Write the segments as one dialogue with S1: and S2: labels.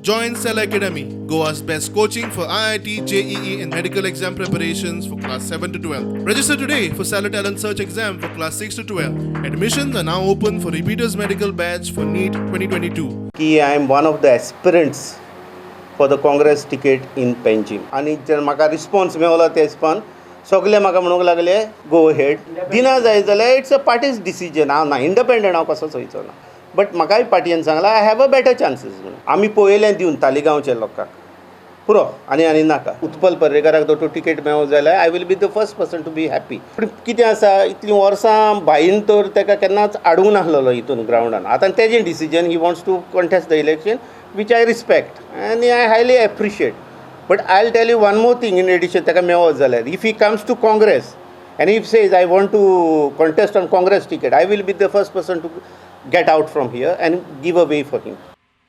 S1: Join Cell Academy, Goa's best coaching for IIT, JEE and medical exam preparations for class 7 to 12. Register today for Cell Talent Search exam for class 6 to 12. Admissions are now open for repeaters medical batch for NEET 2022.
S2: I am one of the aspirants for the Congress ticket in Panjim. आणि जर म्हाका response मेळलो ते हिसपान सगळे म्हाका म्हणूंक लागले गो head दिना जाय जाल्यार इट्स अ पार्टीज डिसिजन. हांव ना इंडिपेंडंट हांव कसोच वयचो ना. बट म्हाकाय पार्टीन सांगला I have a better chances म्हणून. आमी पळयलें दिवन तालिगांवच्या लोकांक पुरो आनी नाका. उत्पल पर्रेकाराक तो टिकेट मेळो जाल्यार I will be the first person to be happy. पूण कितें आसा इतलीं वर्सां भाईन तर ताका केन्नाच आडूंक नासलेलो हितून ग्रावंडान. आतां तेजें decision he wants to contest the election which I respect and I highly appreciate. But I'll tell you one more thing in addition, taka mewa zalar. If he comes to Congress and if says I want to contest on Congress ticket, I will be the first person to get out from here and give a way for him.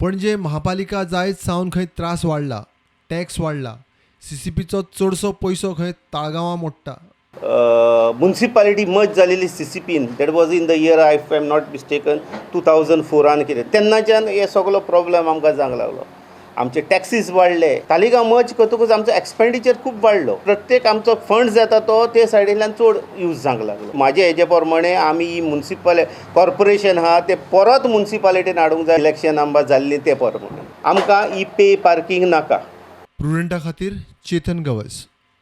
S3: पणजे महापालिका जायत सावन खंय त्रास वाडला, tax वाडला, CCPचो चडसो पयसो खंय ताळगांवां मोडटा.
S2: म्युनिसिपालिटी मर्ज जालेली CCPन that was in the year I if am not mistaken 2004 कितें तेन्नाच्यान हे सगळो प्रॉब्लेम आमकां जावंक लागलो. आमचे टॅक्सीस वाडले. तालिगांव मर्ज करतकूच आमचो एक्सपेंडिचर खूब वाडलो. प्रत्येक आमचो फंड्स येता तो ते सायडींतल्यान चड यूज जावंक लागलो. म्हाजे हेजे प्रमाणे आमी ही म्युनिसिपल कॉर्पोरेशन आहा ते परत म्युनिसिपालिटीन हाडूंक जाय. इलेक्शन आमकां जाल्ली ते प्रमाणे आमकां ई पे पार्किंग नाका.
S3: प्रुडंटा खातीर चेतन गवस.